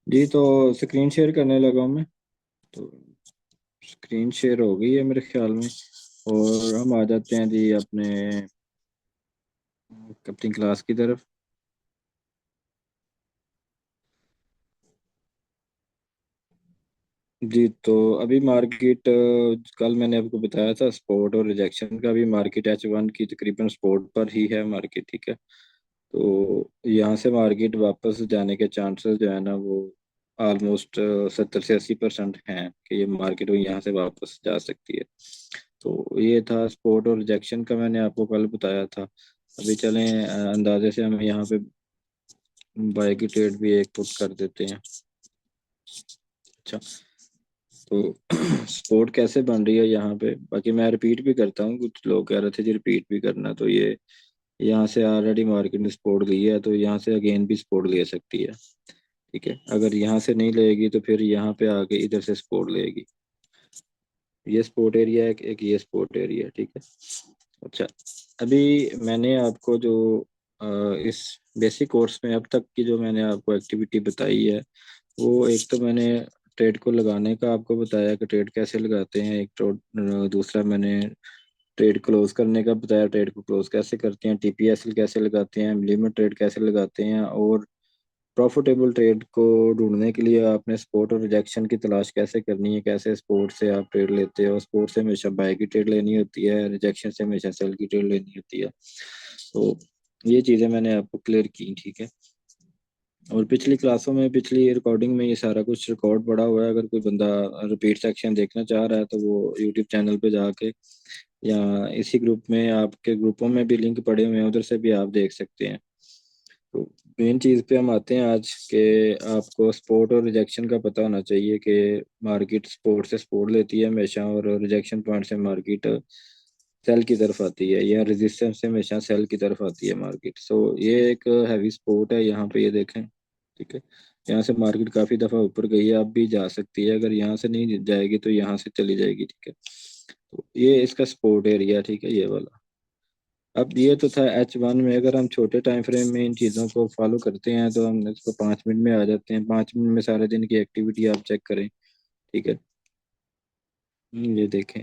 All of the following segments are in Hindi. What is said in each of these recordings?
जी, तो स्क्रीन शेयर करने लगा हूँ मैं। तो स्क्रीन शेयर हो गई है मेरे ख्याल में। और हम आ जाते हैं जी अपने अपनी क्लास की तरफ। जी, तो अभी मार्केट, कल मैंने आपको बताया था स्पोर्ट और रिजेक्शन का, भी मार्केट H1 की तकरीबन स्पोर्ट पर ही है मार्केट, ठीक है। तो यहाँ से मार्केट वापस जाने के चांसेस जो है ना वो ऑलमोस्ट 70 से 80% हैं कि ये मार्केट वो यहाँ से वापस जा सकती है। तो ये था स्पोर्ट और रिजेक्शन का, मैंने आपको कल बताया था। अभी चलें, अंदाजे से हम यहाँ पे बाय की ट्रेड भी एक पुट कर देते हैं। अच्छा, तो स्पोर्ट कैसे बन रही है यहाँ पे, बाकी मैं रिपीट भी करता हूँ, कुछ लोग कह रहे थे जी रिपीट भी करना, तो ये यहाँ से ऑलरेडी मार्केट ने सपोर्ट ली है, तो यहाँ से अगेन भी सपोर्ट ले सकती है। ठीक है, अगर यहाँ से नहीं लेगी तो फिर यहाँ पे आके इधर से सपोर्ट लेगी। ये सपोर्ट एरिया है, एक ये सपोर्ट एरिया है, ठीक है। अच्छा, अभी मैंने आपको जो अ, इस बेसिक कोर्स में अब तक की जो मैंने आपको एक्टिविटी बताई है, वो एक तो मैंने ट्रेड को लगाने का आपको बताया कि ट्रेड कैसे लगाते हैं, एक तो दूसरा मैंने ट्रेड क्लोज करने का बताया, ट्रेड को क्लोज कैसे करते हैं, टीपीएसएल कैसे लगाते हैं, लिमिट ट्रेड कैसे लगाते हैं, और प्रॉफिटेबल ट्रेड को ढूंढने के लिए आपने सपोर्ट और रिजेक्शन की तलाश कैसे करनी है, कैसे सपोर्ट से आप ट्रेड लेते हो, सपोर्ट से हमेशा बाय की ट्रेड लेनी होती है, रिजेक्शन से हमेशा सेल की ट्रेड लेनी होती है। तो ये चीज़ें मैंने आपको क्लियर की, ठीक है। और पिछली क्लासों में, पिछली रिकॉर्डिंग में ये सारा कुछ रिकॉर्ड पड़ा हुआ है, अगर कोई बंदा रिपीट सेक्शन देखना चाह रहा है तो वो यूट्यूब चैनल पे जाके, या इसी ग्रुप में, आपके ग्रुपों में भी लिंक पड़े हुए हैं, उधर से भी आप देख सकते हैं। तो मेन चीज़ पे हम आते हैं आज के, आपको सपोर्ट और रिजेक्शन का पता होना चाहिए कि मार्केट सपोर्ट से सपोर्ट लेती है हमेशा, और रिजेक्शन पॉइंट से मार्केट सेल की तरफ आती है, या रेजिस्टेंस से हमेशा सेल की तरफ आती है मार्केट। सो ये एक हैवी सपोर्ट है यहाँ पे, ये देखें, ठीक है। यहाँ से मार्केट काफ़ी दफ़ा ऊपर गई है, अब भी जा सकती है, अगर यहाँ से नहीं जाएगी तो यहाँ से चली जाएगी, ठीक है। तो ये इसका सपोर्ट एरिया, ठीक है, ये वाला। अब ये तो था H1 में, अगर हम छोटे टाइम फ्रेम में इन चीज़ों को फॉलो करते हैं तो हम इसको 5 मिनट में आ जाते हैं। 5 मिनट में सारे दिन की एक्टिविटी आप चेक करें, ठीक है। ये देखें,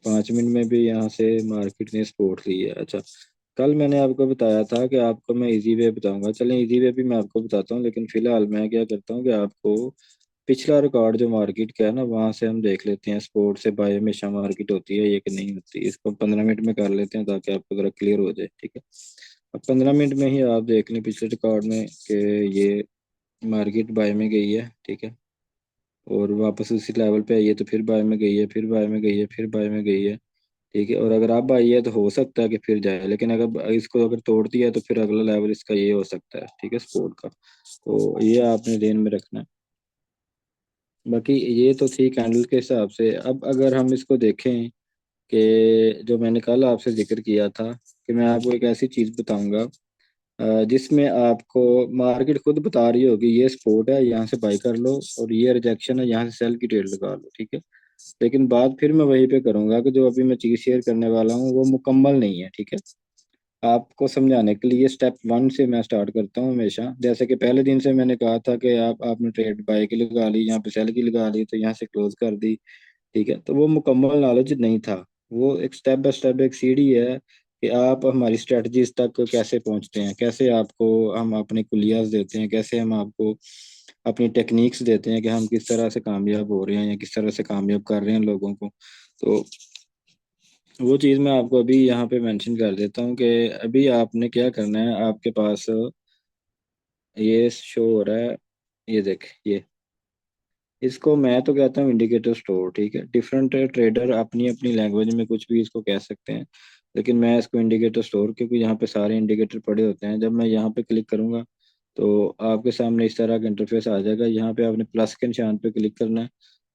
5 मिनट में भी यहाँ से मार्केट ने सपोर्ट ली है। अच्छा, कल मैंने आपको बताया था कि आपको मैं इजी वे बताऊंगा, चलें इजी वे भी मैं आपको बताता हूँ, लेकिन फिलहाल मैं क्या करता हूँ कि आपको पिछला रिकॉर्ड जो मार्केट का है ना, वहां से हम देख लेते हैं सपोर्ट से बाय हमेशा मार्केट होती है ये कि नहीं होती। इसको 15 मिनट में कर लेते हैं ताकि आपको जरा क्लियर हो जाए, ठीक है। अब 15 मिनट में ही आप देख लें पिछले रिकॉर्ड में कि ये मार्केट बाय में गई है, ठीक है, और वापस उसी लेवल पे आई है, तो फिर बाय में गई है, फिर बाय में गई है, फिर बाय में गई है, ठीक है। और अगर अब आई है तो हो सकता है कि फिर जाए, लेकिन अगर इसको अगर तोड़ दिया है तो फिर अगला लेवल इसका ये हो सकता है, ठीक है, सपोर्ट का। तो ये आपने ध्यान में रखना है। बाकी ये तो थी कैंडल के हिसाब से। अब अगर हम इसको देखें कि जो मैंने कल आपसे जिक्र किया था कि मैं आपको एक ऐसी चीज़ बताऊंगा जिसमें आपको मार्केट खुद बता रही होगी ये सपोर्ट है, यहाँ से बाई कर लो, और ये रिजेक्शन है, यहाँ से सेल की ट्रेड लगा लो, ठीक है। लेकिन बात फिर मैं वहीं पे करूंगा कि जो अभी मैं चीज़ शेयर करने वाला हूँ वो मुकम्मल नहीं है, ठीक है। आपको समझाने के लिए स्टेप 1 से मैं स्टार्ट करता हूँ हमेशा। जैसे कि पहले दिन से मैंने कहा था कि आपने ट्रेड बाय की लगा ली, यहाँ पे सेल की लगा ली, तो यहाँ से क्लोज कर दी, ठीक है। तो वो मुकम्मल नॉलेज नहीं था, वो एक स्टेप बाय स्टेप एक सीढ़ी है कि आप हमारी स्ट्रेटजीज तक कैसे पहुंचते हैं, कैसे आपको हम अपने कुलियास देते हैं, कैसे हम आपको अपनी टेक्निक्स देते हैं कि हम किस तरह से कामयाब हो रहे हैं या किस तरह से कामयाब कर रहे हैं लोगों को। तो वो चीज़ मैं आपको अभी यहाँ पे मेंशन कर देता हूँ कि अभी आपने क्या करना है। आपके पास ये शो हो रहा है, ये देख, ये इसको मैं तो कहता हूँ इंडिकेटर स्टोर, ठीक है। डिफरेंट ट्रेडर अपनी अपनी लैंग्वेज में कुछ भी इसको कह सकते हैं, लेकिन मैं इसको इंडिकेटर स्टोर, क्योंकि यहाँ पे सारे इंडिकेटर पड़े होते हैं। जब मैं यहाँ पे क्लिक करूंगा तो आपके सामने इस तरह का इंटरफेस आ जाएगा। यहाँ पे आपने प्लस के निशान पे क्लिक करना है,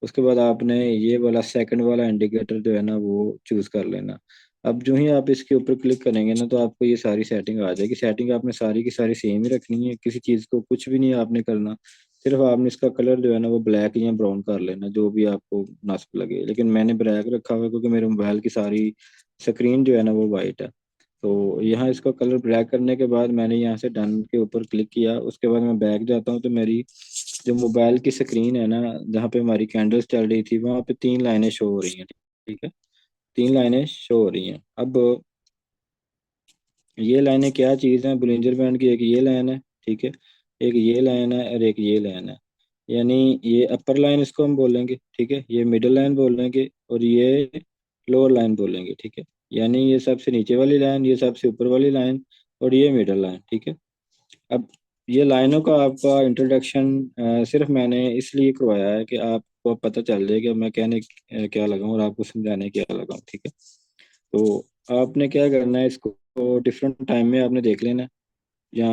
उसके बाद आपने ये वाला सेकंड वाला इंडिकेटर जो है ना वो चूज कर लेना। अब जो ही आप इसके ऊपर क्लिक करेंगे ना तो आपको ये सारी सेटिंग आ जाएगी। सेटिंग आपने सारी की सारी सेम ही रखनी है, किसी चीज़ को कुछ भी नहीं आपने करना। सिर्फ आपने इसका कलर जो है ना वो ब्लैक या ब्राउन कर लेना, जो भी आपको मुनासिब लगे। लेकिन मैंने ब्लैक रखा हुआ है क्योंकि मेरे मोबाइल की सारी स्क्रीन जो है ना वो वाइट है। तो यहाँ इसको कलर ब्लैक करने के बाद मैंने यहाँ से डन के ऊपर क्लिक किया। उसके बाद मैं बैक जाता हूँ तो मेरी जो मोबाइल की स्क्रीन है ना, जहाँ पे हमारी कैंडल्स चल रही थी, वहाँ पे 3 लाइनें शो हो रही हैं। ठीक है, 3 लाइनें शो हो रही हैं। अब ये लाइनें क्या चीज़ हैं बुलिंजर बैंड की? एक ये लाइन है, ठीक है, एक ये लाइन है और एक ये लाइन है। यानी ये अपर लाइन इसको हम बोलेंगे, ठीक है, ये मिडिल लाइन बोलेंगे और ये लोअर लाइन बोलेंगे, ठीक है। यानी ये सबसे नीचे वाली लाइन, ये सबसे ऊपर वाली लाइन और ये मिडिल लाइन, ठीक है। अब ये लाइनों का आपका इंट्रोडक्शन सिर्फ मैंने इसलिए करवाया है कि आपको पता चल जाए कि मैं कहने क्या लगा हूँ और आपको समझाने क्या लगा हूँ, ठीक है। तो आपने क्या करना है, इसको डिफरेंट टाइम में आपने देख लेना है। या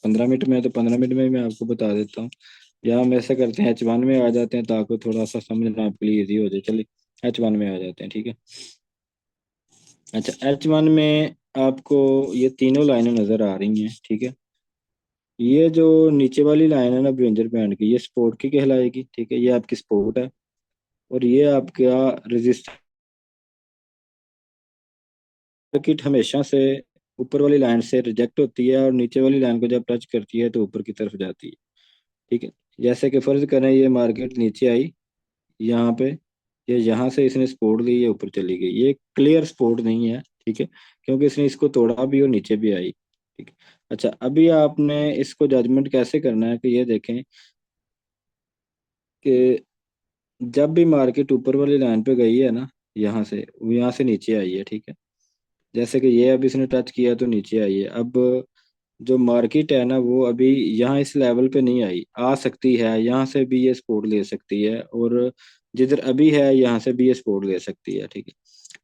15 मिनट में है तो 15 मिनट में ही मैं आपको बता देता हूँ। या हम ऐसा करते हैं H1 में आ जाते हैं ताकि थोड़ा सा समझना आपके लिए इजी हो जाए। चलिए H1 में आ जाते हैं, ठीक है। अच्छा, H1 में आपको ये तीनों लाइनें नजर आ रही हैं, ठीक है। ये जो नीचे वाली लाइन है ना ब्रिंजर बैंड की, ये स्पोर्ट की कहलाएगी, ठीक है, ये आपकी स्पोर्ट है। और ये आपका रेजिस्टर सर्किट हमेशा से ऊपर वाली लाइन से रिजेक्ट होती है और नीचे वाली लाइन को जब टच करती है तो ऊपर की तरफ जाती है, ठीक है। जैसे कि फर्ज करें ये मार्केट नीचे आई यहाँ पे, ये यहाँ से इसने सपोर्ट ली, ये ऊपर चली गई, ये क्लियर सपोर्ट नहीं है, ठीक है, क्योंकि इसने इसको तोड़ा भी और नीचे भी आई, ठीक है। अच्छा, अभी आपने इसको जजमेंट कैसे करना है कि ये देखें कि जब भी मार्केट ऊपर वाली लाइन पे गई है ना, यहाँ से वो यहाँ से नीचे आई है, ठीक है। जैसे कि ये अब इसने टच किया तो नीचे आई है। अब जो मार्केट है ना वो अभी यहाँ इस लेवल पे नहीं आई, आ सकती है, यहाँ से भी ये सपोर्ट ले सकती है और जिधर अभी है यहाँ से भी ये सपोर्ट ले सकती है, ठीक है।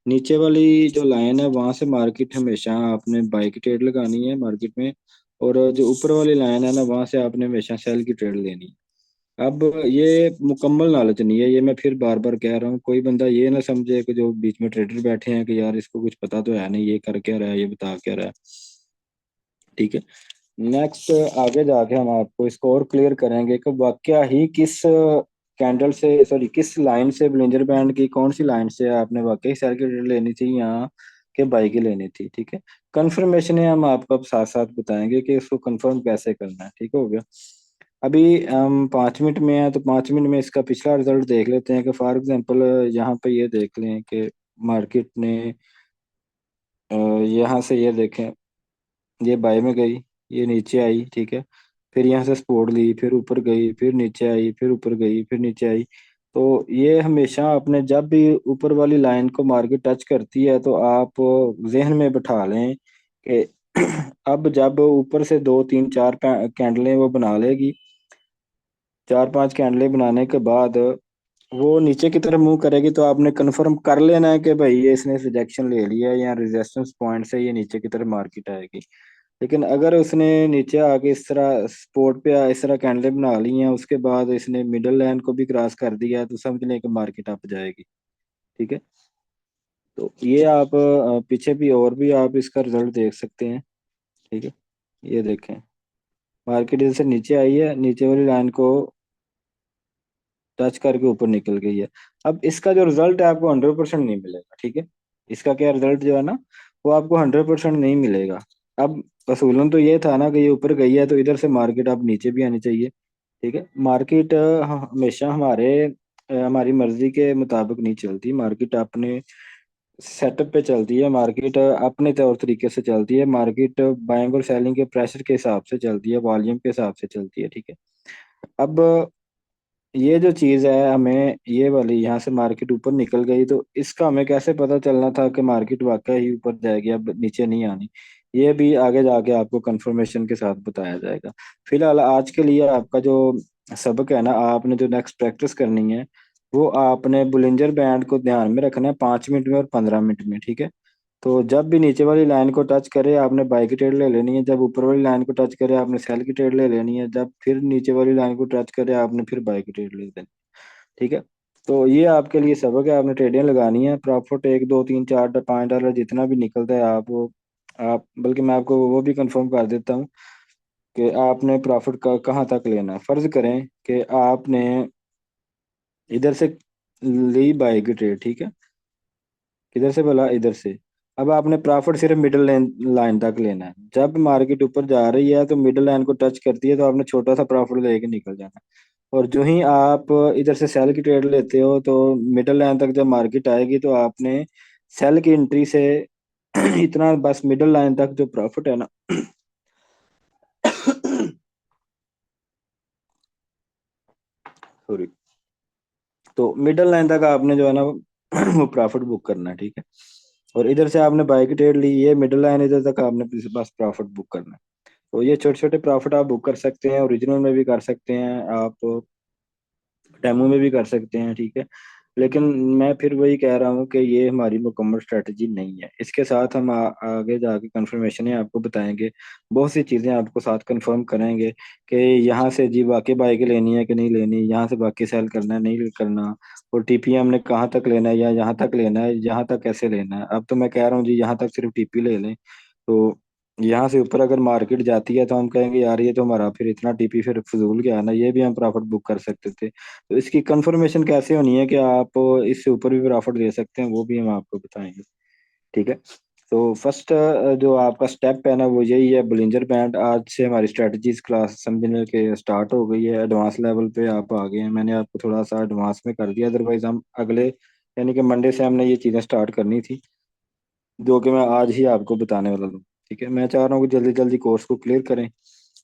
नीचे वाली जो लाइन है वहां से मार्केट हमेशा आपने बाई की ट्रेड लगानी है मार्केट में, और जो ऊपर वाली लाइन है ना वहां से आपने हमेशा सेल की ट्रेड लेनी है। अब ये मुकम्मल नॉलेज नहीं है, ये मैं फिर बार बार कह रहा हूँ। कोई बंदा ये ना समझे कि जो बीच में ट्रेडर बैठे हैं कि यार इसको कुछ पता तो है नहीं, ये कर क्या रहा है, ये बता क्या रहा है, ठीक है। नेक्स्ट आगे जाके हम आपको इसको और क्लियर करेंगे कि वाकया ही किस कैंडल से, सॉरी, किस लाइन से ब्लिंजर बैंड की कौन सी लाइन से आपने वाकई सेल की ट्रेड लेनी थी यहाँ के बाई की लेनी थी, ठीक है। कंफर्मेशन हम आपको अब साथ साथ बताएंगे कि इसको कंफर्म कैसे करना है, ठीक हो गया। अभी हम 5 मिनट में है तो 5 मिनट में इसका पिछला रिजल्ट देख लेते हैं कि फॉर एग्जांपल यहाँ पे ये देख लें कि मार्केट ने यहाँ से ये देखें, ये बाय में गई, ये नीचे आई, ठीक है, फिर यहाँ से सपोर्ट ली, फिर ऊपर गई, फिर नीचे आई, फिर ऊपर गई, फिर नीचे आई। तो ये हमेशा अपने जब भी ऊपर वाली लाइन को मार्केट टच करती है तो आप जहन में बिठा लें कि अब जब ऊपर से 2 3 4 कैंडलें वो बना लेगी, 4 5 कैंडलें बनाने के बाद वो नीचे की तरफ मूव करेगी तो आपने कंफर्म कर लेना है कि भाई ये इसने रिजेक्शन ले लिया है या रेजिस्टेंस पॉइंट से ये नीचे की तरफ मार्केट आएगी। लेकिन अगर उसने नीचे आके इस तरह स्पोर्ट पे इस तरह कैंडलें बना ली हैं, उसके बाद इसने मिडल लाइन को भी क्रॉस कर दिया है, तो समझ लें कि मार्केट अप जाएगी, ठीक है। तो ये आप पीछे भी और भी आप इसका रिजल्ट देख सकते हैं, ठीक है। ये देखें, मार्केट जैसे नीचे आई है, नीचे वाली लाइन को टच करके ऊपर निकल गई है। अब इसका जो रिजल्ट है आपको 100% नहीं मिलेगा, ठीक है। इसका क्या रिजल्ट जो है ना वो आपको 100% नहीं मिलेगा। अब असूलन तो ये था ना कि ये ऊपर गई है तो इधर से मार्केट अब नीचे भी आनी चाहिए, ठीक है। मार्केट हमेशा हमारी मर्जी के मुताबिक नहीं चलती। मार्केट अपने सेटअप पे चलती है, मार्केट अपने तौर तरीके से चलती है, मार्केट बाइंग और सेलिंग के प्रेशर के हिसाब से चलती है, वॉल्यूम के हिसाब से चलती है, ठीक है। अब ये जो चीज है, हमें ये वाली यहाँ से मार्केट ऊपर निकल गई तो इसका हमें कैसे पता चलना था कि मार्केट वाकई ही ऊपर जाएगी, अब नीचे नहीं आनी? ये भी आगे जाके आपको कंफर्मेशन के साथ बताया जाएगा। फिलहाल आज के लिए आपका जो सबक है ना, आपने जो नेक्स्ट प्रैक्टिस करनी है वो आपने बुलिंजर बैंड को ध्यान में रखना है 5 मिनट में और 15 मिनट में, ठीक है। तो जब भी नीचे वाली लाइन को टच करे आपने बाई की ट्रेड ले लेनी है, जब ऊपर वाली लाइन को टच करे आपने सेल की ट्रेड ले लेनी है, जब फिर नीचे वाली लाइन को टच करे आपने फिर बाई की ट्रेड ले लेनी है, ठीक है। तो ये आपके लिए सबक है, आपने ट्रेडें लगानी है। प्रॉफिट 1 2 3 4 5 डॉलर जितना भी निकलता है आप बल्कि मैं आपको वो भी कंफर्म कर देता हूँ कि आपने प्रॉफिट का कहाँ तक लेना है। फर्ज करें कि आपने इधर से ली बाई की ट्रेड, ठीक है, किधर से बोला, इधर से। अब आपने प्रॉफिट सिर्फ मिडिल लाइन लाइन तक लेना है। जब मार्केट ऊपर जा रही है तो मिडिल लाइन को टच करती है तो आपने छोटा सा प्रॉफिट लेके निकल जाना है। और जो ही आप इधर से सेल की ट्रेड लेते हो तो मिडिल लाइन तक जब मार्केट आएगी तो आपने सेल की एंट्री से इतना बस मिडिल लाइन तक जो प्रॉफिट है ना सॉरी, तो मिडल लाइन तक आपने जो है ना वो प्रॉफिट बुक करना है, ठीक है। और इधर से आपने बाई की ट्रेड ली, ये मिडल लाइन इधर तक आपने बस प्रॉफिट बुक करना है। तो ये छोटे छोटे प्रॉफिट आप बुक कर सकते हैं, ओरिजिनल में भी कर सकते हैं आप, डेमो में भी कर सकते हैं, ठीक है। लेकिन मैं फिर वही कह रहा हूँ कि ये हमारी मुकम्मल स्ट्रेटजी नहीं है। इसके साथ हम आगे जाके कंफर्मेशन आपको बताएंगे, बहुत सी चीज़ें आपको साथ कंफर्म करेंगे कि यहाँ से जी बाकी बाइक लेनी है कि नहीं लेनी, यहाँ से बाकी सेल करना है नहीं करना, और टीपीएम ने कहाँ तक लेना है या यहाँ तक लेना है, यहाँ तक कैसे लेना है। अब तो मैं कह रहा हूँ जी यहाँ तक सिर्फ टीपी ले लें, तो यहाँ से ऊपर अगर मार्केट जाती है तो हम कहेंगे यार ये तो हमारा फिर इतना टीपी फिर फजूल गया ना, ये भी हम प्रॉफिट बुक कर सकते थे। तो इसकी कंफर्मेशन कैसे होनी है कि आप इससे ऊपर भी प्रॉफिट दे सकते हैं, वो भी हम आपको बताएंगे, ठीक है। तो फर्स्ट जो आपका स्टेप है ना वो यही है, बुलिंजर बैंड। आज से हमारी स्ट्रेटजीज क्लास समझने के स्टार्ट हो गई है, एडवांस लेवल पे आप आ गए हैं। मैंने आपको थोड़ा सा एडवांस में कर दिया, अदरवाइज हम अगले यानी कि मंडे से हमने ये चीज़ें स्टार्ट करनी थी, जो कि मैं आज ही आपको बताने वाला हूँ, ठीक है। मैं चाह रहा हूँ कि जल्दी जल्दी कोर्स को क्लियर करें,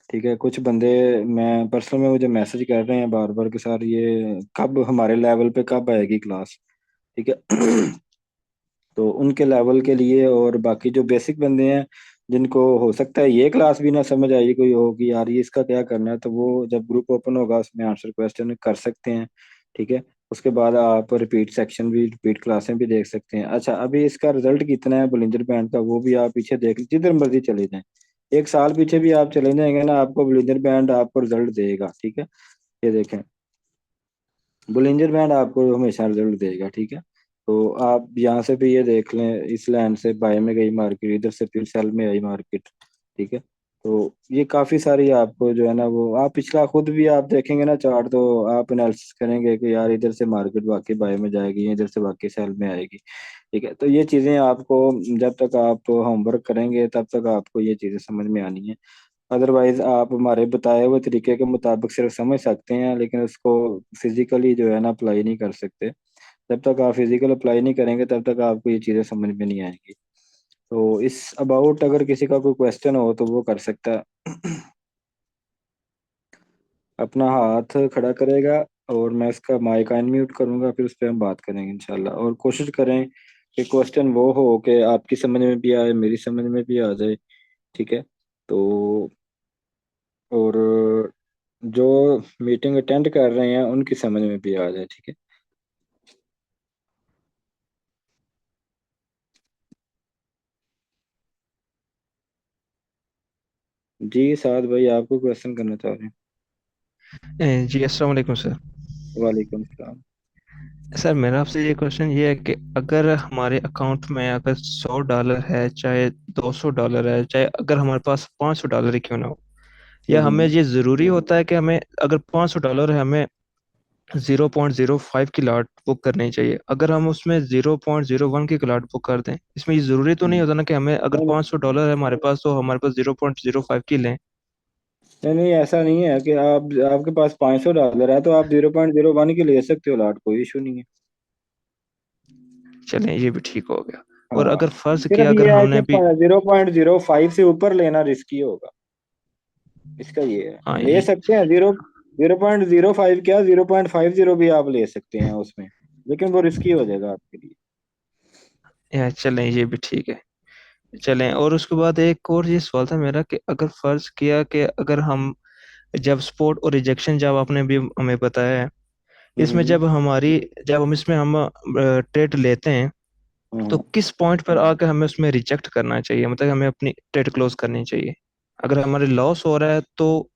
ठीक है। कुछ बंदे मैं पर्सनल में मुझे मैसेज कर रहे हैं बार बार कि सर ये कब हमारे लेवल पे कब आएगी क्लास, ठीक है। तो उनके लेवल के लिए और बाकी जो बेसिक बंदे हैं जिनको हो सकता है ये क्लास भी ना समझ आई कोई हो कि यार ये इसका क्या करना है, तो वो जब ग्रुप ओपन होगा उसमें आंसर क्वेश्चन कर सकते हैं, ठीक है। उसके बाद आप रिपीट सेक्शन भी, रिपीट क्लासें भी देख सकते हैं। अच्छा, अभी इसका रिजल्ट कितना है बुलिंजर बैंड का वो भी आप पीछे देख जिधर मर्जी चले जाएं, एक साल पीछे भी आप चले जाएंगे ना आपको बुलिंजर बैंड आपको रिजल्ट देगा, ठीक है। ये देखें, बुलिंजर बैंड आपको हमेशा रिजल्ट देगा, ठीक है। तो आप यहाँ से भी ये देख लें, इस लाइन से बाय में गई मार्केट, इधर से फिर सेल में आई मार्केट, ठीक है। तो ये काफी सारी आपको जो है ना वो आप पिछला खुद भी आप देखेंगे ना चार्ट, तो आप एनालिसिस करेंगे कि यार इधर से मार्केट वाकई बाय में जाएगी, इधर से वाकई सेल में आएगी, ठीक है। तो ये चीजें आपको जब तक आप होमवर्क करेंगे तब तक आपको ये चीजें समझ में आनी है। अदरवाइज आप हमारे बताए हुए तरीके के मुताबिक सिर्फ समझ सकते हैं लेकिन उसको फिजिकली जो है ना अप्लाई नहीं कर सकते। जब तक आप फिजिकल अप्लाई नहीं करेंगे तब तक आपको ये चीज़ें समझ में नहीं आएंगी। तो इस अबाउट अगर किसी का कोई क्वेश्चन हो तो वो कर सकता है। अपना हाथ खड़ा करेगा और मैं इसका माइक अनम्यूट करूंगा, फिर उस पर हम बात करेंगे इंशाल्लाह। और कोशिश करें कि क्वेश्चन वो हो कि आपकी समझ में भी आए, मेरी समझ में भी आ जाए, ठीक है। तो और जो मीटिंग अटेंड कर रहे हैं उनकी समझ में भी आ जाए, ठीक है। जी साद भाई, आपको क्वेश्चन करना चाह रहे हैं। जी अस्सलाम वालेकुम सर। वालेकुम सलाम। सर मेरा आपसे ये क्वेश्चन ये है कि अगर हमारे अकाउंट में अगर $100 है, चाहे $200 है, चाहे अगर हमारे पास $500 ही क्यों ना हो, या हमें ये ज़रूरी होता है कि हमें अगर $500 है हमें 0.05 की लॉट बुक करनी चाहिए? अगर हम उसमें 0.01 की लॉट बुक कर दें, इसमें ये ज़रूरी तो नहीं होता ना कि हमें अगर नहीं $500 है हमारे पास तो हमारे पास 0.05 की लें? नहीं नहीं, ऐसा नहीं है कि आप आपके पास $500 है तो आप 0.01 की ले सकते हो लॉट, कोई इशू नहीं है। चलें, ये भी ठीक हो गया। और हाँ, अगर फर्ज सिर्फ किया अगर ये है हमने कि अभी 0.05 से ऊपर लेना रिस्की होगा, इसका ये है। हाँ ले ये सकते हैं 0.05, क्या 0.50 भी आप ले सकते हैं उसमें, लेकिन वो रिस्की हो जाएगा आपके लिए। चलें, ये भी ठीक है। चलें, और उसके बाद एक और ये सवाल था मेरा कि अगर फर्ज किया कि अगर हम जब सपोर्ट और रिजेक्शन, जब आपने भी हमें बताया है, इसमें हम्म जब हम इसमें हम ट्रेड लेते हैं तो हम्म किस पॉइंट पर आकर हमें उसमें रिजेक्ट करना चाहिए, मतलब हमें अपनी ट्रेड क्लोज करनी चाहिए? अगर हमारे लॉस हो रहा है तो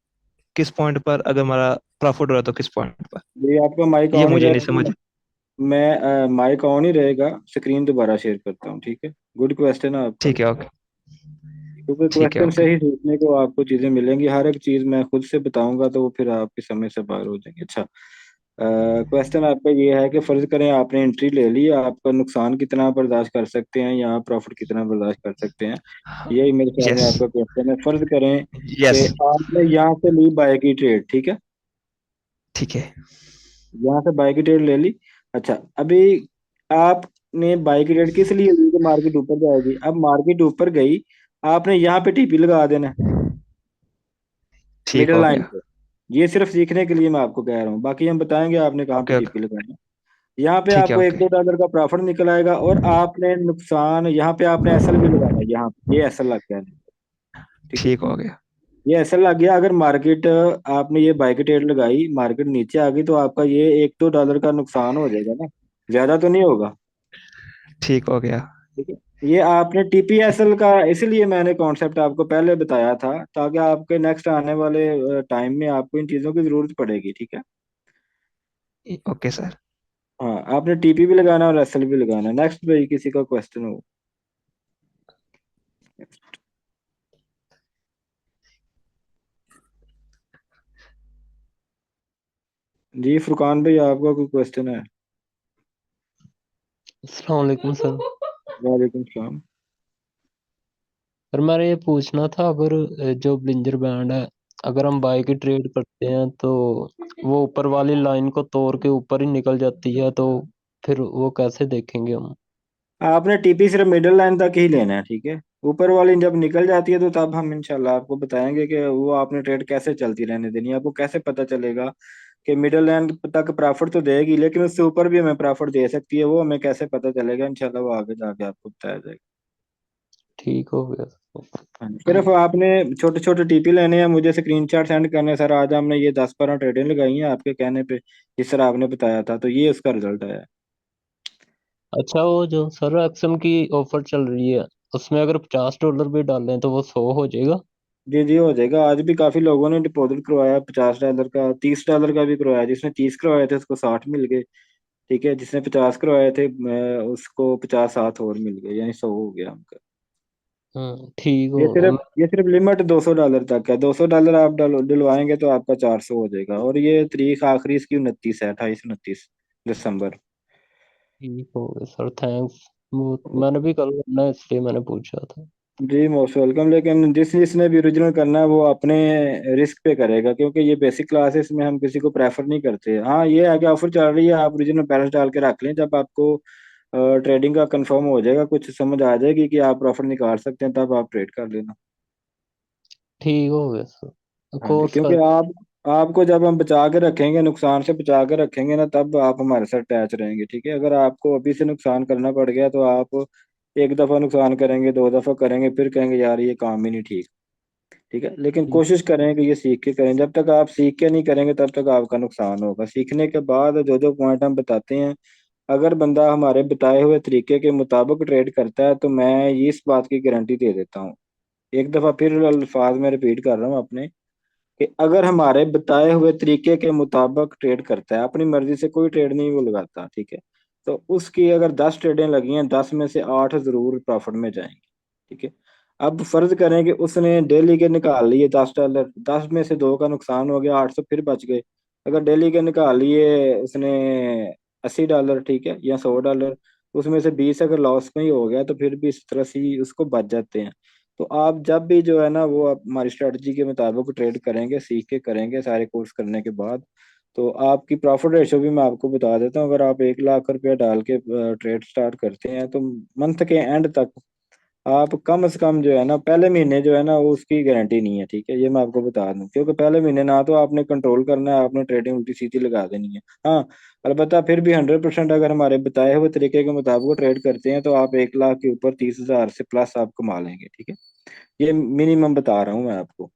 किस पॉइंट पर, अगर हमारा प्रॉफिट हो रहा है तो किस पॉइंट पर? ये आपका माइक ये ऑन ही मुझे नहीं रहेगा। समझ। मैं माइक ऑन ही रहेगा, स्क्रीन दोबारा शेयर करता हूँ, ठीक है। गुड क्वेश्चन है आपका। ठीक है, ओके। क्योंकि ठीक है, क्वेश्चन से ओके। ही सीखने को आपको चीजें मिलेंगी। हर एक चीज मैं खुद से बताऊंगा तो वो फिर आपकी समझ से बाहर हो जाएंगे। अच्छा, क्वेश्चन आपका ये है कि फर्ज करें आपने एंट्री ले ली, आपका नुकसान कितना बर्दाश्त कर सकते हैं या प्रॉफिट कितना बर्दाश्त कर सकते हैं। यही मेरे ख्याल में यस। आपका क्वेश्चन है। फर्ज करें यस। कि आपने यहाँ से ली बाय की ट्रेड, ठीक है, ठीक है। यहाँ से बाय की ट्रेड ले ली। अच्छा, अभी आपने बाय की ट्रेड किस लिए ली कि मार्केट ऊपर जाएगी। अब मार्केट ऊपर गई, आपने यहाँ पे टीपी लगा देना ठीक मिडिल हो लाइन गया। पे। ये सिर्फ सीखने के लिए मैं आपको कह रहा हूँ, बाकी हम बताएंगे आपने कहाँ पे ओके, ओके। टीपी लगानी है। यहाँ पे ठीक है, आपको एक ओके। दो डॉलर का प्रॉफिट निकल आएगा और आपने नुकसान, यहाँ पे आपने एसएल भी लगाना है। यहाँ पे ये एसएल लग गया, ठीक है। ठीक हो गया। ये एसएल लग गया। अगर मार्केट, आपने ये बाय की ट्रेड लगाई, मार्केट नीचे आ गई, तो आपका ये एक दो डॉलर का नुकसान हो जाएगा ना, ज्यादा तो नहीं होगा। ठीक हो गया। ठीक है। ये आपने टीपीएसएल का, इसलिए मैंने कॉन्सेप्ट आपको पहले बताया था, ताकि आपके नेक्स्ट आने वाले टाइम में आपको इन चीजों की जरूरत पड़ेगी, ठीक है। Okay sir. हाँ, आपने टीपी भी लगाना है और एसएल भी लगाना है। नेक्स्ट भाई, किसी का क्वेश्चन हो। जी फुरकान भाई, आपका कोई क्वेश्चन है। अस्सलाम वालेकुम सर। वालेकुम सलाम। सर मैंने ये पूछना था, अगर जो ब्लिंजर बैंड है, अगर हम बाय की ट्रेड करते हैं तो वो ऊपर वाली लाइन को तोड़ के ऊपर ही निकल जाती है, तो फिर वो कैसे देखेंगे हम? आपने टीपी सिर्फ मिडिल लाइन तक ही लेना है, ठीक है। ऊपर वाली जब निकल जाती है तो तब हम इंशाल्लाह आपको बताएंगे कि वो आपने ट्रेड कैसे चलती रहने देनी है। आपको कैसे पता चलेगा कि मिडिल लाइन तक प्रॉफिट तो देगी, लेकिन उससे ऊपर भी हमें प्रॉफिट दे सकती है, वो हमें कैसे पता चलेगा, इंशाल्लाह वो आगे जाके आपको बताया जाएगा। ठीक हो गया। हाँ जी। सिर्फ आपने छोटे छोटे टीपी लेने हैं, मुझे स्क्रीनशॉट सेंड करने हैं। सर आज हमने ये 10-12 ट्रेडें लगाई हैं आपके कहने पे, जिस तरह आपने बताया था, तो ये उसका रिजल्ट आया है। अच्छा, वो जो सर एक्सएम की ऑफर चल रही है, उसमें अगर $50 भी डालें तो वो 100 हो जाएगा? जी जी, हो जाएगा। आज भी काफी लोगों ने डिपॉजिट करवाया, $50 का, $30 का भी करवाया। जिसने 30 करवाए थे उसको 60 मिल गए, ठीक है। जिसने 50 करवाए थे उसको 50 साथ और मिल गए, यानी 100 हो गया उनका। ठीक ये हो। सिर्फ ये सिर्फ लिमिट $200 तक है। $200 आप डलवाएंगे तो आपका 400 हो जाएगा। और ये तारीख आखिरी इसकी 29 है, 28-29 दिसंबर। ठीक हो गया सर, थैंक्स। वो मैंने भी कल करना है, इसलिए मैंने पूछा था। जी मोस्ट वेलकम। लेकिन जिसने भी ओरिजिनल करना है वो अपने रिस्क पे करेगा, क्योंकि ये बेसिक क्लासेस में हम किसी को प्रेफर नहीं करते। हाँ, ये है कि ऑफर चल रही है, आप ओरिजिनल बैलेंस डाल के रख लें। जब आपको ट्रेडिंग का कंफर्म हो जाएगा, कुछ समझ आ जाएगी कि आप प्रॉफिट निकाल सकते हैं, तब आप ट्रेड कर लेना। ठीक हो गया सर, हाँ जी, कोर्स क्योंकि कर। आपको जब हम बचा के रखेंगे, नुकसान से बचा के रखेंगे ना, तब आप हमारे साथ अटैच रहेंगे, ठीक है। अगर आपको अभी से नुकसान करना पड़ गया तो आप एक दफा नुकसान करेंगे, दो दफा करेंगे, फिर कहेंगे यार ये काम ही नहीं ठीक, ठीक है। लेकिन ठीक। कोशिश करें कि ये सीख के करें। जब तक आप सीख के नहीं करेंगे तब तक आपका नुकसान होगा। सीखने के बाद जो जो पॉइंट हम बताते हैं, अगर बंदा हमारे बताए हुए तरीके के मुताबिक ट्रेड करता है, तो मैं इस बात की गारंटी दे देता हूँ। एक दफा फिर अल्फाज में रिपीट कर रहा हूँ अपने, कि अगर हमारे बताए हुए तरीके के मुताबिक ट्रेड करता है, अपनी मर्जी से कोई ट्रेड नहीं वो लगाता, ठीक है, तो उसकी अगर 10 ट्रेडें लगी हैं, 10 में से 8 जरूर प्रॉफिट में जाएंगी, ठीक है। अब फर्ज करें कि उसने डेली के निकाल लिए $10, 10 में से दो का नुकसान हो गया, 800 फिर बच गए। अगर डेली के निकाल लिए उसने $80, ठीक है, या $100, उसमें से 20 अगर लॉस में ही हो गया, तो फिर भी 70-80 उसको बच जाते हैं। तो आप जब भी जो है ना, वो आप हमारी स्ट्रेटजी के मुताबिक ट्रेड करेंगे, सीख के करेंगे सारे कोर्स करने के बाद, तो आपकी प्रॉफिट रेशो भी मैं आपको बता देता हूँ। अगर आप 1 लाख रुपया डाल के ट्रेड स्टार्ट करते हैं, तो मंथ के एंड तक आप कम से कम जो है ना, पहले महीने जो है ना, वो उसकी गारंटी नहीं है, ठीक है। ये मैं आपको बता दूं, क्योंकि पहले महीने ना तो आपने कंट्रोल करना है, आपने ट्रेडिंग उल्टी सीधी लगा देनी है। हाँ, अलबत्ता फिर भी 100% अगर हमारे बताए हुए तरीके के मुताबिक ट्रेड करते हैं, तो आप 1 लाख के ऊपर 30,000 से प्लस आप कमा लेंगे, ठीक है। ये मिनिमम बता रहा हूँ मैं आपको।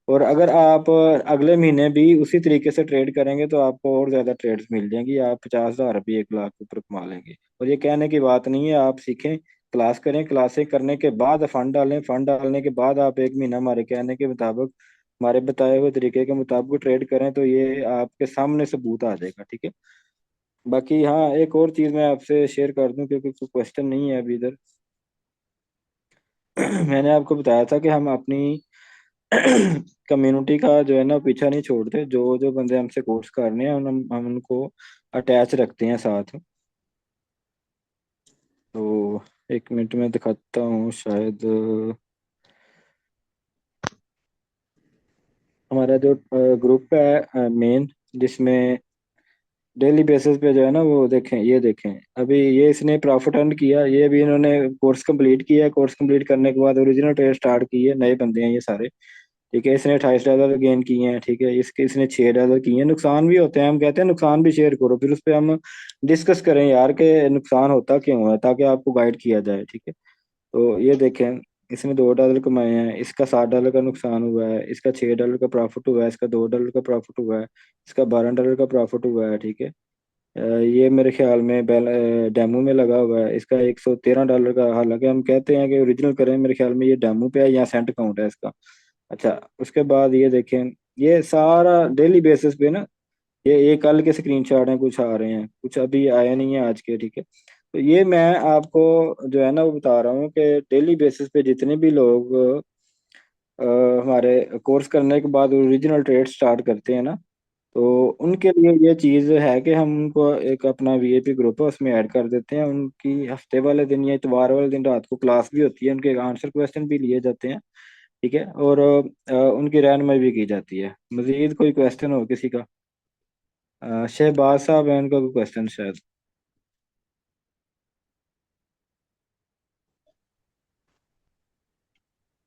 और अगर आप अगले महीने भी उसी तरीके से ट्रेड करेंगे, तो आपको और ज्यादा ट्रेड्स मिल जाएंगी, आप 50,000 भी 1 लाख के ऊपर कमा लेंगे। और ये कहने की बात नहीं है, आप सीखें, क्लास करें, क्लासें करने के बाद फंड डालें, फंड डालने के बाद आप 1 महीना हमारे कहने के मुताबिक, हमारे बताए हुए तरीके के मुताबिक ट्रेड करें, तो ये आपके सामने सबूत आ जाएगा, ठीक है। बाकी हाँ, एक और चीज मैं आपसे शेयर कर दूं, क्योंकि कोई क्वेश्चन नहीं है अभी इधर। मैंने आपको बताया था कि हम अपनी कम्युनिटी का जो है ना पीछा नहीं छोड़ते। जो जो बंदे हमसे कोर्स कर रहे हैं हम उनको अटैच रखते हैं साथ। तो एक मिनट में दिखाता हूँ शायद। हमारा जो ग्रुप है मेन, जिसमें डेली बेसिस पे जो है ना, वो देखें, ये देखें, अभी ये इसने प्रॉफिट अर्न किया, ये भी इन्होंने कोर्स कंप्लीट किया है। कोर्स कंप्लीट करने के बाद ओरिजिनल ट्रेड स्टार्ट की है, नए बंदे हैं ये सारे। ठीक है, इसने $28 गेन किए हैं। ठीक है, इसके इसने $6 किए हैं। नुकसान भी होते हैं, हम कहते हैं नुकसान भी शेयर करो, फिर उस पर हम डिस्कस करें यार कि नुकसान होता क्यों है, ताकि आपको गाइड किया जाए। ठीक है, तो ये देखें, इसने $2 कमाए हैं, इसका $7 का नुकसान हुआ है, इसका $6 का प्रॉफिट हुआ है, इसका $2 का प्रॉफिट हुआ है, इसका $12 का प्रॉफिट हुआ है। ठीक है, ये मेरे ख्याल में डेमो में लगा हुआ है, इसका $113 का। हालांकि हम कहते हैं कि ओरिजिनल करें, मेरे ख्याल में ये डेमो पे है या सेंट काउंट है इसका। अच्छा, उसके बाद ये देखें, ये सारा डेली बेसिस पे ना, ये कल के स्क्रीनशॉट हैं, कुछ आ रहे हैं, कुछ अभी आए नहीं है आज के। ठीक है, तो ये मैं आपको जो है ना वो बता रहा हूँ कि डेली बेसिस पे जितने भी लोग अ, हमारे कोर्स करने के बाद ओरिजिनल ट्रेड स्टार्ट करते हैं ना, तो उनके लिए ये चीज़ है कि हम उनको एक अपना वीआईपी ग्रुप है उसमें ऐड कर देते हैं। उनकी हफ्ते वाले दिन या इतवार वाले दिन रात को क्लास भी होती है, उनके आंसर क्वेश्चन भी लिए जाते हैं। ठीक है, और उनकी रहनुमाई भी की जाती है। मजीद कोई क्वेश्चन हो किसी का? शहबाज साहब है, उनका कोई क्वेश्चन शायद।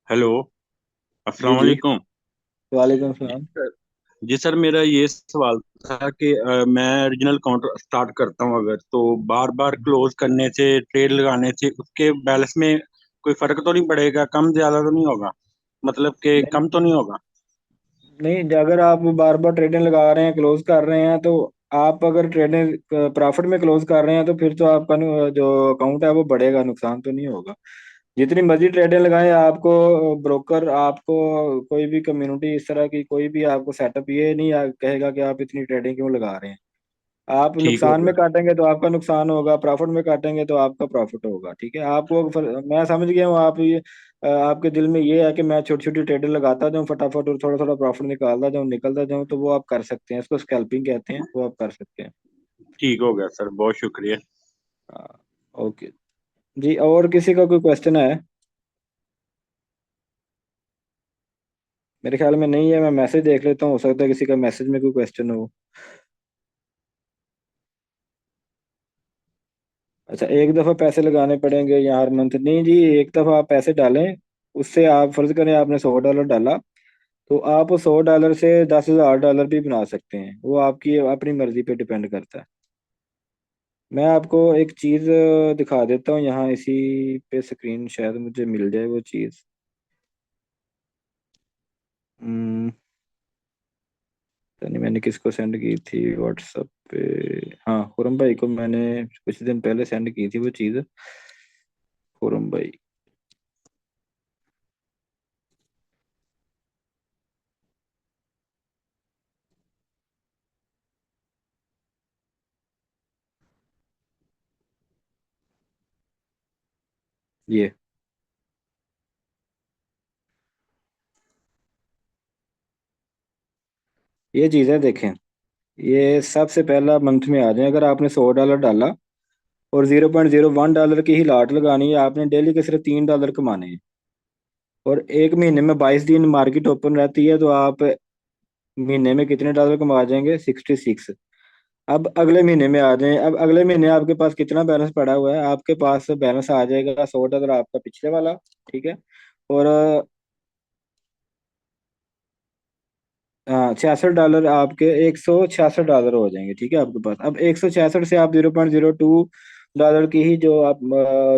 हेलो। जी अस्सलाम जी, वालेकुम। वालेकुम जी सलाम। सर। जी सर, मेरा ये सवाल था कि मैं ओरिजिनल काउंटर स्टार्ट करता हूँ अगर, तो बार बार क्लोज करने से, ट्रेड लगाने से उसके बैलेंस में कोई फर्क तो नहीं पड़ेगा? कम ज्यादा तो नहीं होगा? मतलब कि नहीं कम तो नहीं होगा? नहीं, अगर आप बार बार ट्रेडिंग लगा रहे हैं, क्लोज कर रहे हैं, तो आप अगर ट्रेडिंग प्रॉफिट में क्लोज कर रहे हैं, तो फिर तो आपका जो अकाउंट है वो बढ़ेगा, नुकसान तो नहीं होगा। जितनी मर्जी ट्रेडिंग लगाएं, आपको ब्रोकर, आपको कोई भी कम्युनिटी इस तरह की कोई भी आपको सेटअप ये नहीं कहेगा कि आप इतनी ट्रेडिंग क्यों लगा रहे हैं। आप ठीक नुकसान होगा। में काटेंगे तो आपका नुकसान होगा, प्रॉफिट में काटेंगे तो आपका प्रॉफिट होगा। ठीक है, आपको मैं समझ गया हूँ। आप ये आपके दिल में ये है कि मैं छोटी छोटी ट्रेडें लगाता जाऊँ फटाफट और थोड़ा थोड़ा प्रॉफिट निकालता जाऊँ निकलता जाऊँ, तो वो आप कर सकते हैं, इसको स्कैल्पिंग कहते हैं, वो आप कर सकते हैं। ठीक हो गया सर, बहुत शुक्रिया। हाँ, ओके जी। और किसी का कोई क्वेश्चन है? मेरे ख्याल में नहीं है, मैं मैसेज देख लेता हूँ, हो सकता है किसी का मैसेज में कोई क्वेश्चन हो। अच्छा, एक दफ़ा पैसे लगाने पड़ेंगे या हर मंथ? नहीं जी, एक दफ़ा आप पैसे डालें, उससे आप फर्ज करें आपने $100 डाला, तो आप $100 से $10,000 भी बना सकते हैं। वो आपकी अपनी मर्जी पे डिपेंड करता है। मैं आपको एक चीज़ दिखा देता हूँ यहाँ, इसी पे स्क्रीन शायद मुझे मिल जाए वो चीज़। हम्म, पता नहीं मैंने किसको सेंड की थी व्हाट्सएप पे। हाँ, खुरम भाई को मैंने कुछ दिन पहले सेंड की थी वो चीज़। खुरम भाई, ये चीज़ें देखें, ये सबसे पहला मंथ में आ जाए। अगर आपने $100 डाला और $0.01 की ही लाट लगानी है, आपने डेली के सिर्फ $3 कमाने हैं। और एक महीने में 22 दिन मार्केट ओपन रहती है, तो आप महीने में कितने डॉलर कमा जाएंगे? 66। अब अगले महीने में आ जाएं। अब अगले महीने आपके पास कितना बैलेंस पड़ा हुआ है? आपके पास बैलेंस आ जाएगा $100 आपका पिछले वाला। ठीक है, और हाँ, $66 आपके $166 हो जाएंगे। ठीक है, आपके पास अब 166 से आप $0.02 की ही जो आप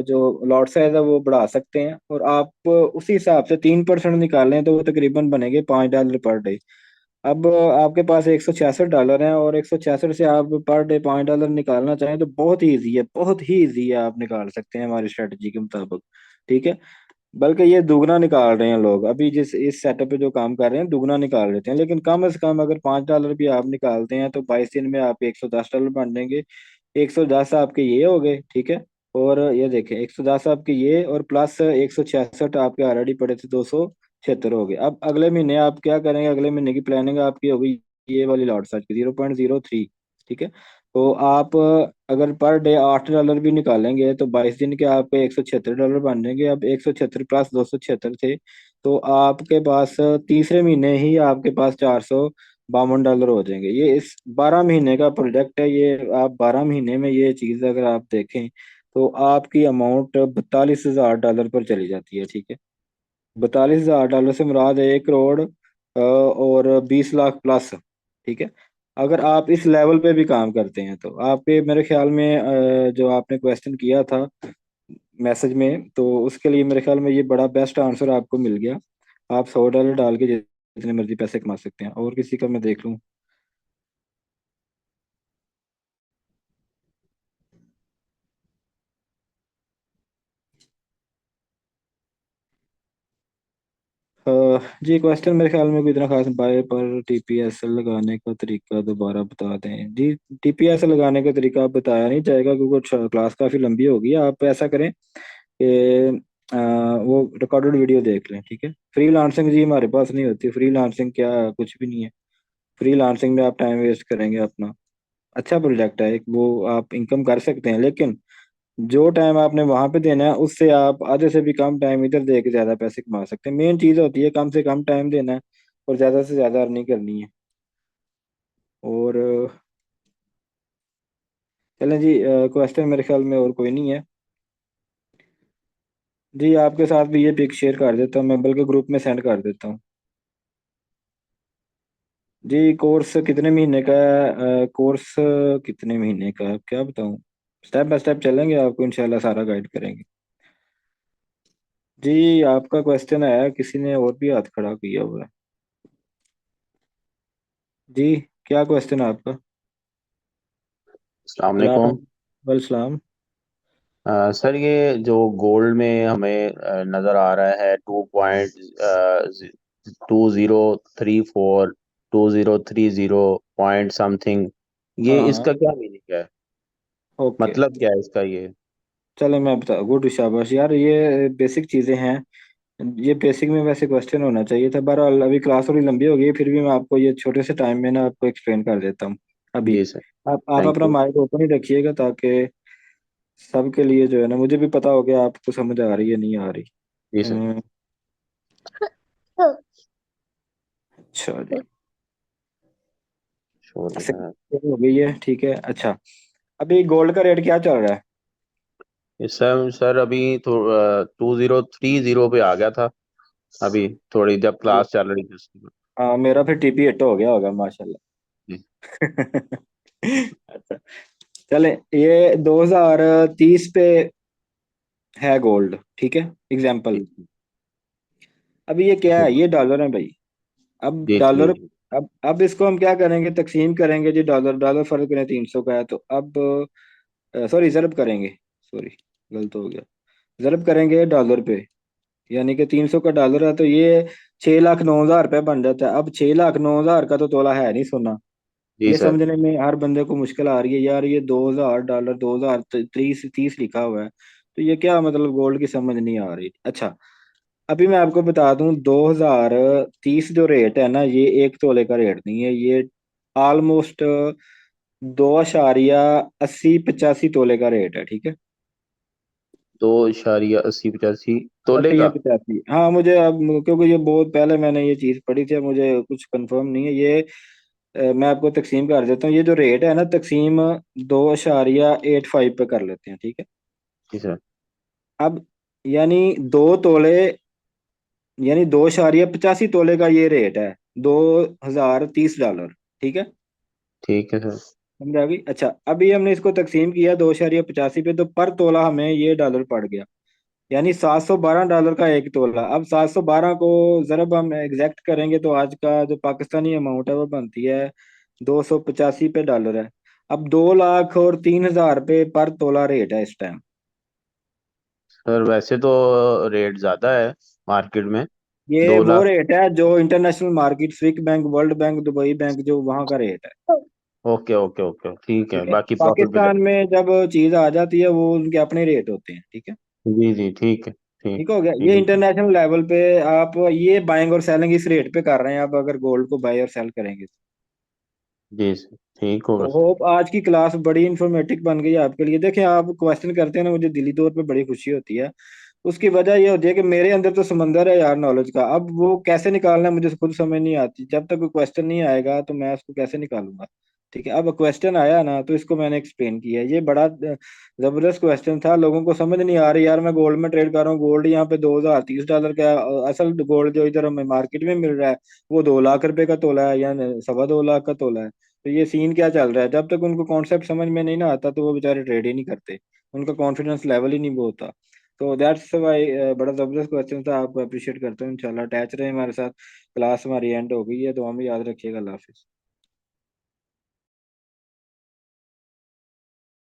जो लॉट साइज है वो बढ़ा सकते हैं। और आप उसी हिसाब से 3% निकालें तो वो तकरीबन बनेंगे $5 पर डे। अब आपके पास $166 हैं, और 166 से आप पर डे $5 निकालना चाहें तो बहुत ही ईजी है, बहुत ही ईजी है, आप निकाल सकते हैं हमारी स्ट्रेटजी के मुताबिक। ठीक है, बल्कि ये दुगना निकाल रहे हैं लोग अभी, जिस इस सेटअप पे जो काम कर रहे हैं दुगना निकाल लेते हैं। लेकिन कम से कम अगर $5 भी आप निकालते हैं तो 22 दिन में आप $110 बन देंगे। 110 आपके ये हो गए। ठीक है, और ये देखें 110 आपके ये, और प्लस 166 आपके ऑलरेडी पड़े थे, 276 हो गए। अब अगले महीने आप क्या करेंगे, अगले महीने की प्लानिंग आपकी होगी ये वाली लॉट सर्च की 0.03, ठीक है। तो आप अगर पर डे $8 भी निकालेंगे तो 22 दिन के आपके $176 बन जाएंगे। अब 176 प्लस 276 थे, तो आपके पास तीसरे महीने ही आपके पास $452 हो जाएंगे। ये इस 12 महीने का प्रोजेक्ट है। ये आप 12 महीने में ये चीज़ अगर आप देखें तो आपकी अमाउंट $42,000 पर चली जाती है, ठीक है। $42,000 से मुराद है 1 करोड़ और 20 लाख प्लस, ठीक है। अगर आप इस लेवल पे भी काम करते हैं तो आपके मेरे ख्याल में जो आपने क्वेश्चन किया था मैसेज में, तो उसके लिए मेरे ख्याल में ये बड़ा बेस्ट आंसर आपको मिल गया। आप $100 डाल के जितने मर्जी पैसे कमा सकते हैं। और किसी का मैं देख लूँ। अ, जी क्वेश्चन मेरे ख्याल में कोई इतना खास, बाय पर टीपीएस लगाने का तरीका दोबारा बता दें जी। टीपीएस लगाने का तरीका आप बताया नहीं जाएगा क्योंकि क्लास काफ़ी लंबी होगी। आप ऐसा करें कि वो रिकॉर्डेड वीडियो देख लें, ठीक है। फ्रीलांसिंग जी हमारे पास नहीं होती। फ्रीलांसिंग क्या, कुछ भी नहीं है। फ्रीलांसिंग में आप टाइम वेस्ट करेंगे अपना। अच्छा प्रोजेक्ट है एक, वो आप इनकम कर सकते हैं, लेकिन जो टाइम आपने वहां पे देना है उससे आप आधे से भी कम टाइम इधर दे के ज्यादा पैसे कमा सकते हैं। मेन चीज होती है कम से कम टाइम देना है और ज्यादा से ज्यादा अर्निंग करनी है। और चलें जी, क्वेश्चन मेरे ख्याल में और कोई नहीं है। जी आपके साथ भी ये पिक शेयर कर देता हूँ मैं, बल्कि ग्रुप में सेंड कर देता हूँ। जी कोर्स कितने महीने का है? कोर्स कितने महीने का है क्या बताऊँ। स्टेप बाय स्टेप चलेंगे, आपको इंशाल्लाह सारा गाइड करेंगे। जी आपका क्वेश्चन है, किसी ने और भी हाथ खड़ा किया हुआ है। जी क्या क्वेश्चन है आपका। अस्सलाम सलाम वालेकुम। वालेकुम। सर ये जो गोल्ड में हमें नज़र आ रहा है 2.2034 2030 पॉइंट समथिंग, ये हाँ हाँ। इसका क्या मीनिंग है? ओके। मतलब क्या है इसका ये? चलो मैं बता, गुड शाबाश यार, ये बेसिक चीज़ें हैं। ये बेसिक में वैसे क्वेश्चन होना चाहिए था। बहरहाल अभी क्लास थोड़ी लंबी हो गई, फिर भी मैं आपको ये छोटे से टाइम में ना आपको एक्सप्लेन कर देता हूँ अभी। जी सर। आप थैंक अपना यू। माइंड ओपन ही रखिएगा ताकि सबके लिए जो है ना, मुझे भी पता हो गया आपको समझ आ रही है नहीं आ रही। जी सर। अम, अच्छा जी। शोर ऐसे है। हो गई है, ठीक है। अच्छा अभी गोल्ड का रेट क्या चल रहा है। इस समय सर अभी 2030 पे आ गया था, अभी थोड़ी जब क्लास चल रही थी उसकी। हाँ मेरा फिर टीपी हिट हो गया होगा माशाल्लाह। जी। अच्छा चले, ये 2030 पे है गोल्ड, ठीक है, एग्जाम्पल। जी अब ये क्या जी है, ये डॉलर है भाई। अब जी जी डॉलर, जी। अब इसको हम क्या करेंगे, तकसीम करेंगे जी। डॉलर डॉलर फर्क करें 300 का है तो अब सॉरी ज़रब करेंगे, सॉरी गलत हो गया। ज़रब करेंगे डॉलर पे, यानी कि 300 का डॉलर है तो ये 6,09,000 रुपये बन जाता है। अब 6,09,000 का तो तोला है नहीं सोना। जी ये सर। समझने में हर बंदे को मुश्किल आ रही है यार, ये $2,000 2030 लिखा हुआ है, तो ये क्या मतलब, गोल्ड की समझ नहीं आ रही। अच्छा अभी मैं आपको बता दूं, 2030 जो रेट है ना, ये 1 तोले का रेट नहीं है। ये ऑलमोस्ट 2.80 85 तोले का रेट है, ठीक है। 2.80 85 तोले अस्सी या का। 85, हाँ मुझे अब, क्योंकि ये बहुत पहले मैंने ये चीज़ पढ़ी थी, अब मुझे कुछ कंफर्म नहीं है ये। मैं आपको तकसीम कर देता हूँ। ये जो रेट है ना, तकसीम 2.85 पे कर लेते हैं, ठीक है। जी सर। अब यानी 2 तोले, यानी 2.85 तोले का ये रेट है, $2,030, ठीक है। ठीक है सर। समझ आ गई। अच्छा अभी हमने इसको तकसीम किया 2.85 पे, तो पर तोला हमें ये डॉलर पड़ गया, यानी $712 का 1 तोला। अब 712 को जरब हम एग्जैक्ट करेंगे तो आज का जो पाकिस्तानी अमाउंट है वो बनती है 285 पे डॉलर है। अब 2,03,000 पे पर तोला रेट है इस टाइम। सर वैसे तो रेट ज्यादा है मार्केट में। ये दो वो लाख रेट है जो international market, स्विक bank, world bank, Dubai bank, जो वहाँ का रेट है। ओके ओके ओके, ठीक है, ठीक है। बाकी प्रॉफिट पे पाकिस्तान में जब चीज आ जाती है वो उनके अपने रेट होते हैं, ठीक है। जी जी, ठीक है, ठीक ठीक हो गया, ये ठीक है। इंटरनेशनल लेवल पे आप ये बाइंग और सेलिंग इस रेट पे कर रहे हैं, आप अगर गोल्ड को बाय और सेल करेंगे तो। जी सर, ठीक होगा तो सर। होप आज की क्लास बड़ी इंफॉर्मेटिव बन गई आपके लिए। देखिए आप क्वेश्चन करते हैं ना, मुझे दिली तौर पे बड़ी खुशी होती है। उसकी वजह ये होती है कि मेरे अंदर तो समंदर है यार नॉलेज का, अब वो कैसे निकालना है मुझे खुद समझ नहीं आती। जब तक कोई क्वेश्चन नहीं आएगा तो मैं उसको कैसे निकालूंगा। ठीक है, अब क्वेश्चन आया ना तो इसको मैंने एक्सप्लेन किया। ये बड़ा जबरदस्त क्वेश्चन था, लोगों को समझ नहीं आ रही यार। मैं गोल्ड में ट्रेड कर रहा हूँ, गोल्ड यहाँ पे $2030 का है, असल गोल्ड जो इधर हमें मार्केट में मिल रहा है वो ₹2 लाख का तोला है या सवा 2 लाख का तोला है। तो ये सीन क्या चल रहा है, जब तक उनको कॉन्सेप्ट समझ में नहीं ना आता तो वो बेचारे ट्रेड ही नहीं करते, उनका कॉन्फिडेंस लेवल ही नहीं वो होता। तो दैट्स वाई बड़ा जबरदस्त क्वेश्चन था, आपको अप्रिशिएट करता हूँ। इंशाल्लाह अटैच रहे हमारे साथ। क्लास हमारी एंड हो गई है, तो हम याद रखिएगा। अल्लाह हाफिज।